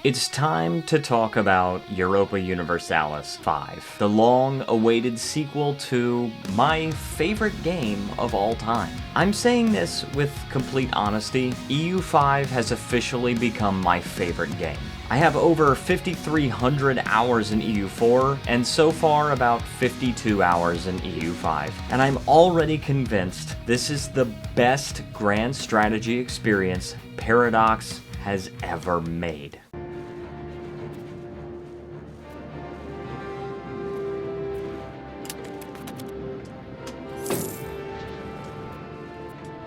It's time to talk about Europa Universalis 5, the long-awaited sequel to my favorite game of all time. I'm saying this with complete honesty, EU5 has officially become my favorite game. I have over 5,300 hours in EU4, and so far about 52 hours in EU5. And I'm already convinced this is the best grand strategy experience Paradox has ever made.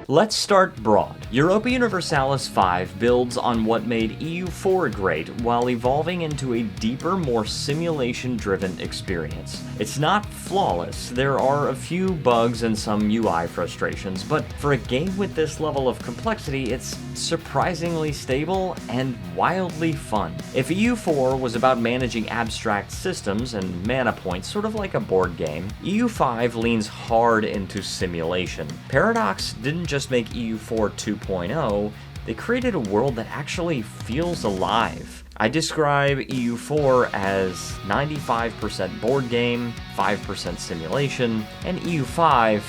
Let's start broad. Europa Universalis 5 builds on what made EU4 great while evolving into a deeper, more simulation-driven experience. It's not flawless, there are a few bugs and some UI frustrations, but for a game with this level of complexity, it's surprisingly stable and wildly fun. If EU4 was about managing abstract systems and mana points, sort of like a board game, EU5 leans hard into simulation. Paradox didn't just make EU4 2.0, they created a world that actually feels alive. I describe EU4 as 95% board game, 5% simulation, and EU5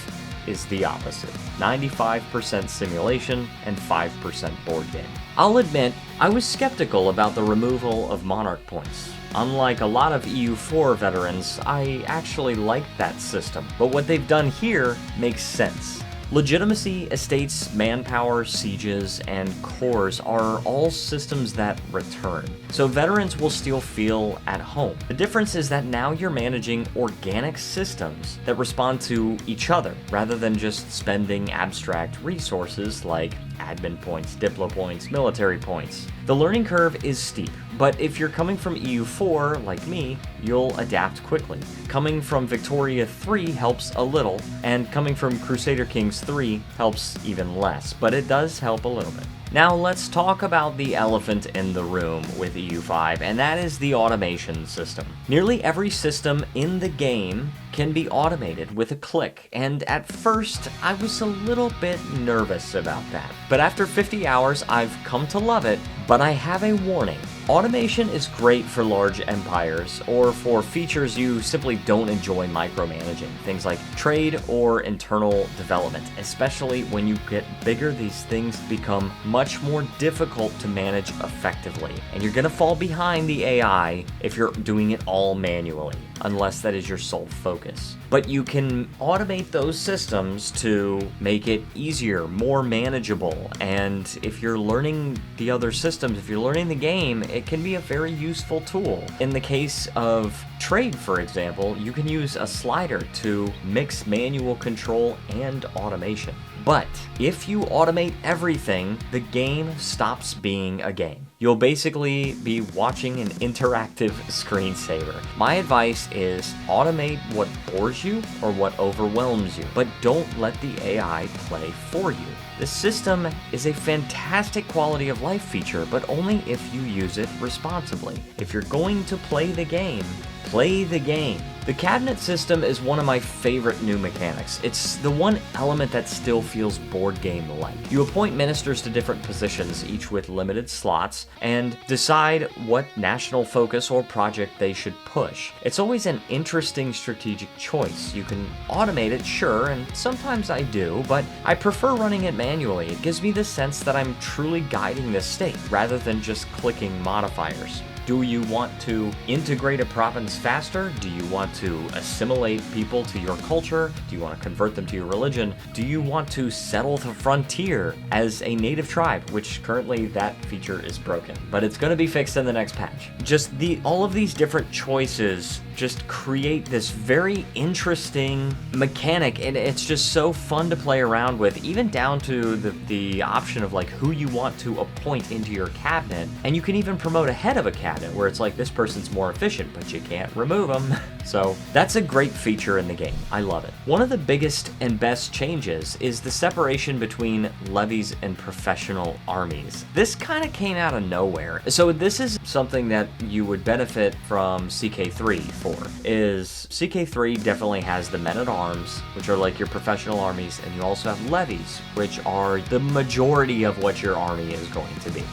is the opposite. 95% simulation and 5% board game. I'll admit, I was skeptical about the removal of Monarch points. Unlike a lot of EU4 veterans, I actually like that system, but what they've done here makes sense. Legitimacy, estates, manpower, sieges, and cores are all systems that return, so veterans will still feel at home. The difference is that now you're managing organic systems that respond to each other, rather than just spending abstract resources like admin points, diplo points, military points. The learning curve is steep, but if you're coming from EU4, like me, you'll adapt quickly. Coming from Victoria 3 helps a little, and coming from Crusader Kings 3 helps even less, but it does help a little bit. Now let's talk about the elephant in the room with EU5, and that is the automation system. Nearly every system in the game can be automated with a click, and at first I was a little bit nervous about that. But after 50 hours, I've come to love it, but I have a warning. Automation is great for large empires, or for features you simply don't enjoy micromanaging, things like trade or internal development. Especially when you get bigger, these things become much more difficult to manage effectively, and you're gonna fall behind the AI if you're doing it all manually, unless that is your sole focus. But you can automate those systems to make it easier, more manageable, and if you're learning the other systems, if you're learning the game, it can be a very useful tool. In the case of trade, for example, you can use a slider to mix manual control and automation. But if you automate everything, the game stops being a game. You'll basically be watching an interactive screensaver. My advice is automate what bores you or what overwhelms you, but don't let the AI play for you. The system is a fantastic quality of life feature, but only if you use it responsibly. If you're going to play the game, play the game. The cabinet system is one of my favorite new mechanics. It's the one element that still feels board game-like. You appoint ministers to different positions, each with limited slots, and decide what national focus or project they should push. It's always an interesting strategic choice. You can automate it, sure, and sometimes I do, but I prefer running it manually. It gives me the sense that I'm truly guiding the state, rather than just clicking modifiers. Do you want to integrate a province faster? Do you want to assimilate people to your culture? Do you want to convert them to your religion? Do you want to settle the frontier as a native tribe? Which currently that feature is broken, but it's going to be fixed in the next patch. Just all of these different choices just create this very interesting mechanic, and it's just so fun to play around with, even down to the option of like who you want to appoint into your cabinet, and you can even promote ahead of a cabinet at it, where it's like this person's more efficient, but you can't remove them. So that's a great feature in the game. I love it. One of the biggest and best changes is the separation between levies and professional armies. This kind of came out of nowhere. So this is something that you would benefit from CK3 for, is CK3 definitely has the men-at-arms, which are like your professional armies, and you also have levies, which are the majority of what your army is going to be.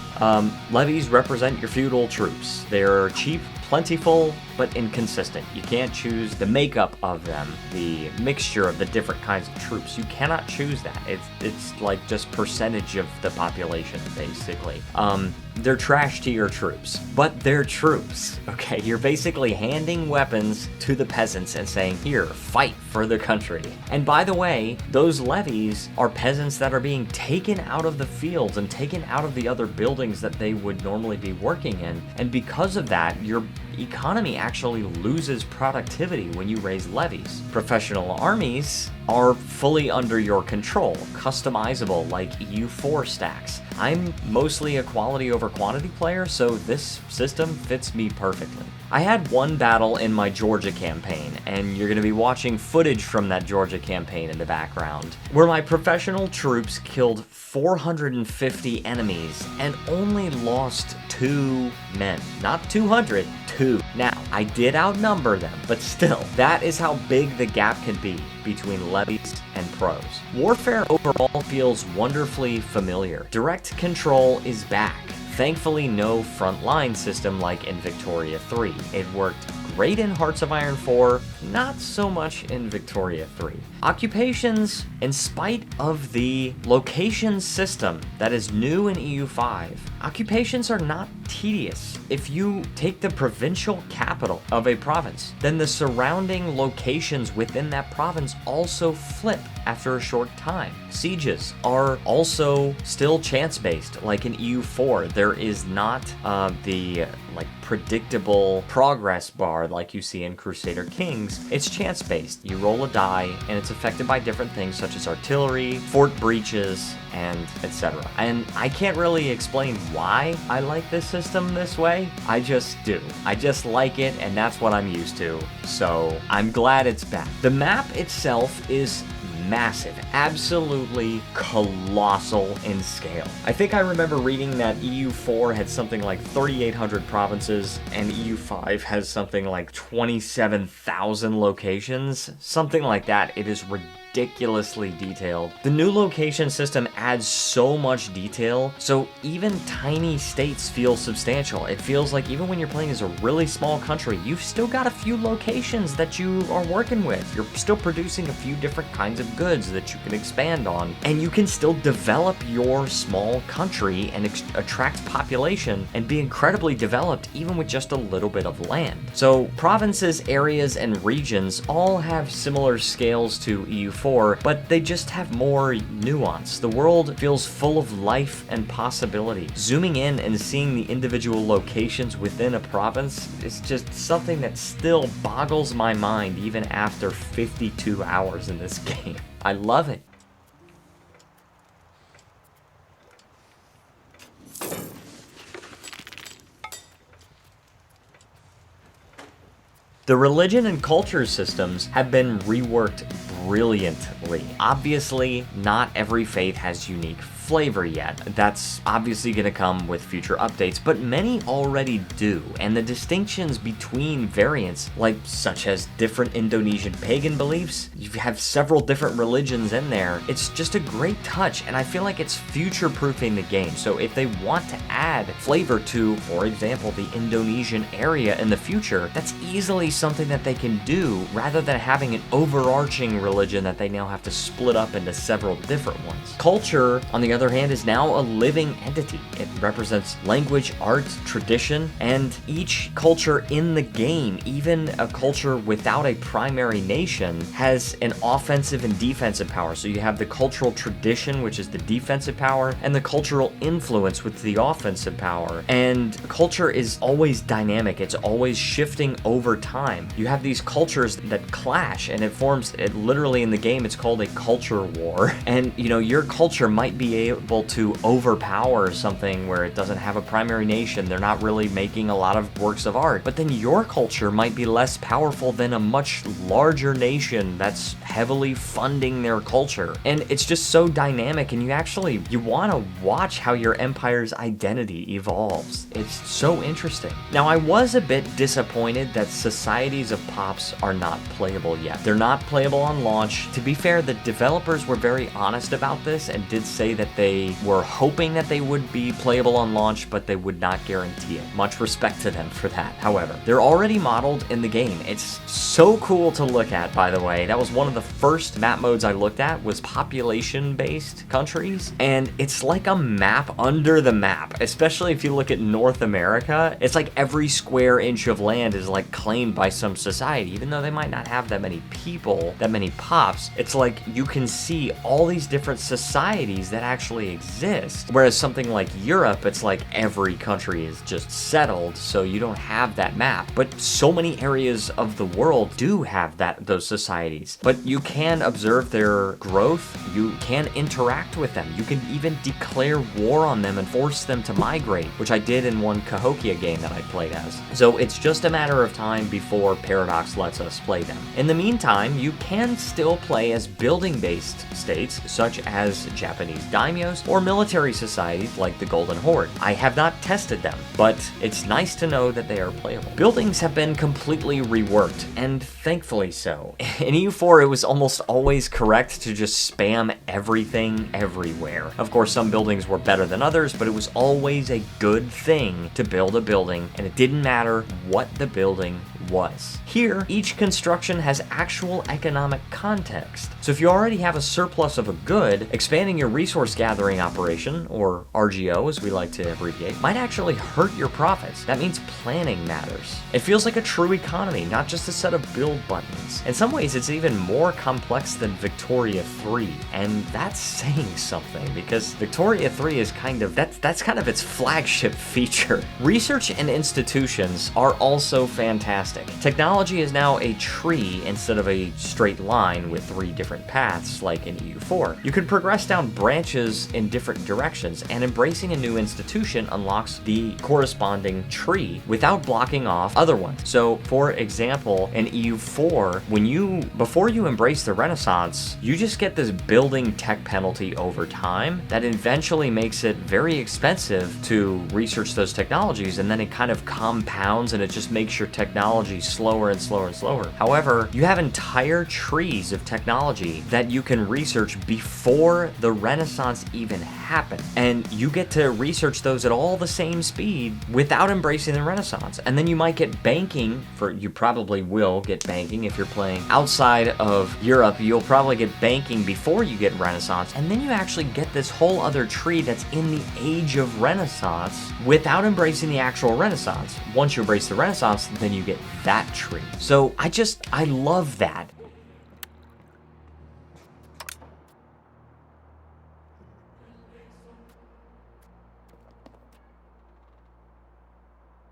Levies represent your feudal troops. They're cheap, plentiful, but inconsistent. You can't choose the makeup of them, the mixture of the different kinds of troops. You cannot choose that. It's like just percentage of the population, basically. They're trash to your troops, but they're troops, okay? You're basically handing weapons to the peasants and saying, here, fight for the country. And by the way, those levies are peasants that are being taken out of the fields and taken out of the other buildings that they would normally be working in. And because of that, your economy actually loses productivity when you raise levies. Professional armies are fully under your control, customizable like EU4 stacks. I'm mostly a quality over quantity player, so this system fits me perfectly. I had one battle in my Georgia campaign, and you're going to be watching footage from that Georgia campaign in the background, where my professional troops killed 450 enemies and only lost 2 men. Not 200, 2. Now, I did outnumber them, but still, that is how big the gap can be between levies and pros. Warfare overall feels wonderfully familiar. Direct control is back. Thankfully, no frontline system like in Victoria 3. It worked great in Hearts of Iron 4, not so much in Victoria 3. Occupations, in spite of the location system that is new in EU5, occupations are not tedious. If you take the provincial capital of a province, then the surrounding locations within that province also flip after a short time. Sieges are also still chance-based, like in EU4. There is not the predictable progress bar like you see in Crusader Kings. It's chance-based. You roll a die, and it's affected by different things such as artillery, fort breaches, and etc. And I can't really explain why I like this system this way. I just do. I just like it, and that's what I'm used to. So I'm glad it's back. The map itself is massive, absolutely colossal in scale. I think I remember reading that EU4 had something like 3,800 provinces and EU5 has something like 27,000 locations, something like that. It is ridiculously detailed. The new location system adds so much detail, so even tiny states feel substantial. It feels like even when you're playing as a really small country, you've still got a few locations that you are working with. You're still producing a few different kinds of goods that you can expand on, and you can still develop your small country and attract population and be incredibly developed even with just a little bit of land. So provinces, areas, and regions all have similar scales to EU4, but they just have more nuance. The world feels full of life and possibility. Zooming in and seeing the individual locations within a province is just something that still boggles my mind even after 52 hours in this game. I love it. The religion and culture systems have been reworked brilliantly. Obviously, not every faith has unique flavor yet. That's obviously going to come with future updates, but many already do, and the distinctions between variants, such as different Indonesian pagan beliefs, you have several different religions in there. It's just a great touch, and I feel like it's future-proofing the game. So if they want to add flavor to, for example, the Indonesian area in the future, that's easily something that they can do rather than having an overarching religion that they now have to split up into several different ones. Culture, on the other hand, is now a living entity. It represents language, art, tradition, and each culture in the game, even a culture without a primary nation, has an offensive and defensive power. So you have the cultural tradition, which is the defensive power, and the cultural influence with the offensive power. And culture is always dynamic. It's always shifting over time. You have these cultures that clash, and it literally in the game, it's called a culture war. And, your culture might be able to overpower something where it doesn't have a primary nation. They're not really making a lot of works of art. But then your culture might be less powerful than a much larger nation that's heavily funding their culture. And it's just so dynamic, and you want to watch how your empire's identity evolves. It's so interesting. Now, I was a bit disappointed that Societies of Pops are not playable yet. They're not playable on launch. To be fair, the developers were very honest about this and did say that they were hoping that they would be playable on launch, but they would not guarantee it. Much respect to them for that. However, they're already modeled in the game. It's so cool to look at, by the way. That was one of the first map modes I looked at, was population-based countries, and it's like a map under the map, especially if you look at North America. It's like every square inch of land is like claimed by some society, even though they might not have that many people, that many pops. It's like you can see all these different societies that actually exist, whereas something like Europe, it's like every country is just settled, so you don't have that map. But so many areas of the world do have those societies, but you can observe their growth. You can interact with them. You can even declare war on them and force them to migrate, which I did in one Cahokia game that I played as. So it's just a matter of time before Paradox lets us play them. In the meantime, you can still play as building-based states, such as Japanese daimyos or military societies like the Golden Horde. I have not tested them, but it's nice to know that they are playable. Buildings have been completely reworked, and thankfully so. In EU4, it was almost always correct to just spam everything everywhere. Of course, some buildings were better than others, but it was always a good thing to build a building, and it didn't matter what the building was. Here, each construction has actual economic context. So if you already have a surplus of a good, expanding your resource gathering operation, or RGO as we like to abbreviate, might actually hurt your profits. That means planning matters. It feels like a true economy, not just a set of build buttons. In some ways, it's even more complex than Victoria 3, and that's saying something, because Victoria 3 is that's kind of its flagship feature. Research and institutions are also fantastic. Technology is now a tree instead of a straight line with 3 different paths like in EU4. You can progress down branches in different directions, and embracing a new institution unlocks the corresponding tree without blocking off other ones. So, for example, in EU4, before you embrace the Renaissance, you just get this building tech penalty over time that eventually makes it very expensive to research those technologies, and then it kind of compounds and it just makes your technology slower and slower and slower. However, you have entire trees of technology that you can research before the Renaissance even happened, and you get to research those at all the same speed without embracing the Renaissance. And then you might get banking you probably will get banking if you're playing outside of Europe. You'll probably get banking before you get Renaissance, and then you actually get this whole other tree that's in the age of Renaissance without embracing the actual Renaissance. Once you embrace the Renaissance, then you get that tree. So I love that.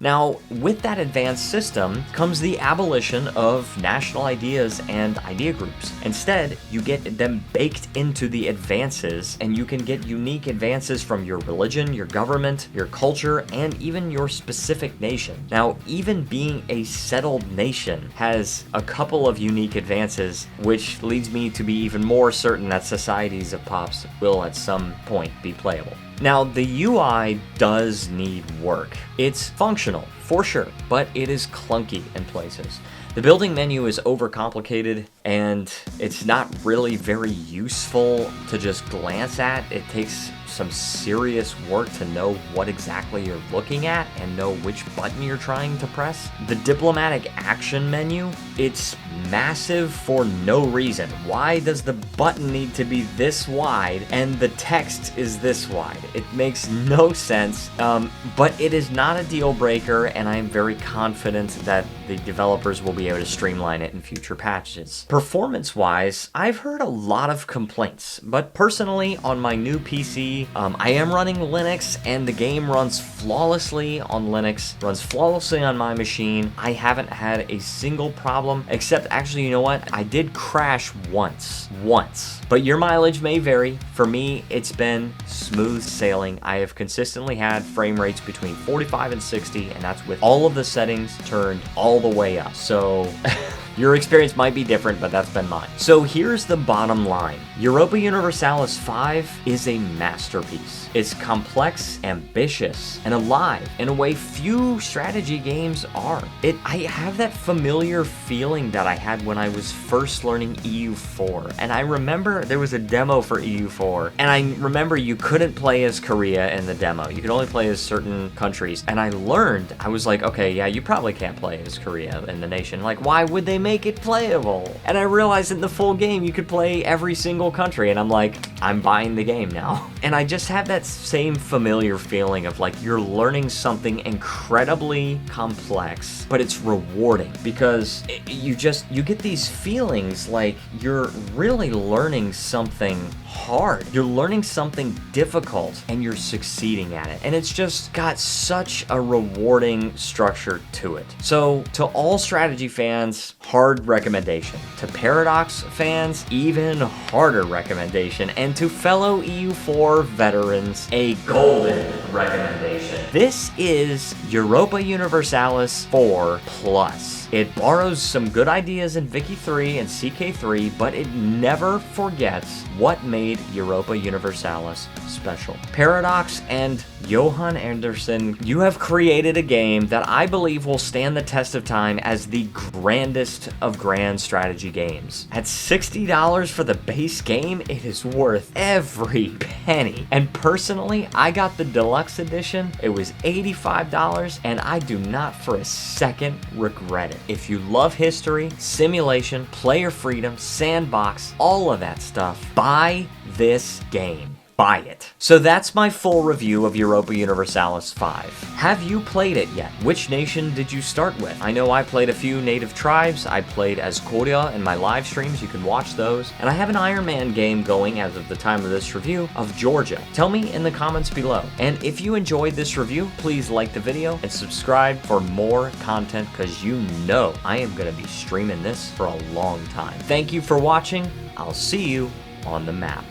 Now, with that advanced system comes the abolition of national ideas and idea groups. Instead, you get them baked into the advances, and you can get unique advances from your religion, your government, your culture, and even your specific nation. Now, even being a settled nation has a couple of unique advances, which leads me to be even more certain that Societies of Pops will at some point be playable. Now, the UI does need work. It's functional, for sure, but it is clunky in places. The building menu is overcomplicated, and it's not really very useful to just glance at. It takes some serious work to know what exactly you're looking at and know which button you're trying to press. The diplomatic action menu, it's massive for no reason. Why does the button need to be this wide and the text is this wide? It makes no sense, but it is not a deal breaker, and I am very confident that the developers will be able to streamline it in future patches. Performance-wise, I've heard a lot of complaints, but personally, on my new PC, I am running Linux, and the game runs flawlessly on Linux, runs flawlessly on my machine. I haven't had a single problem, except actually, you know what? I did crash once. But your mileage may vary. For me, it's been smooth sailing. I have consistently had frame rates between 45 and 60, and that's with all of the settings turned all the way up. So your experience might be different, but that's been mine. So here's the bottom line. Europa Universalis 5 is a masterpiece. It's complex, ambitious, and alive in a way few strategy games are. I have that familiar feeling that I had when I was first learning EU4, and I remember there was a demo for EU4, and I remember you couldn't play as Korea in the demo. You could only play as certain countries, and I was like, okay, yeah, you probably can't play as Korea in the nation. Like, why would they make it playable? And I realized in the full game you could play every single country, and I'm like, I'm buying the game now. And I just have that same familiar feeling of like you're learning something incredibly complex, but it's rewarding because you get these feelings like you're really learning something hard. You're learning something difficult and you're succeeding at it. And it's just got such a rewarding structure to it. So to all strategy fans, hard recommendation. To Paradox fans, even harder recommendation. And to fellow EU4 veterans, a golden recommendation. This is Europa Universalis 4 Plus. It borrows some good ideas in Vicky 3 and CK3, but it never forgets what made Europa Universalis special. Paradox and Johan Andersson, you have created a game that I believe will stand the test of time as the grandest of grand strategy games. At $60 for the base game, it is worth every penny. And personally, I got the deluxe edition. It was $85, and I do not for a second regret it. If you love history, simulation, player freedom, sandbox, all of that stuff, buy this game. Buy it. So that's my full review of Europa Universalis 5. Have you played it yet? Which nation did you start with? I know I played a few native tribes. I played as Korea in my live streams. You can watch those. And I have an Iron Man game going as of the time of this review of Georgia. Tell me in the comments below. And if you enjoyed this review, please like the video and subscribe for more content because you know I am going to be streaming this for a long time. Thank you for watching. I'll see you on the map.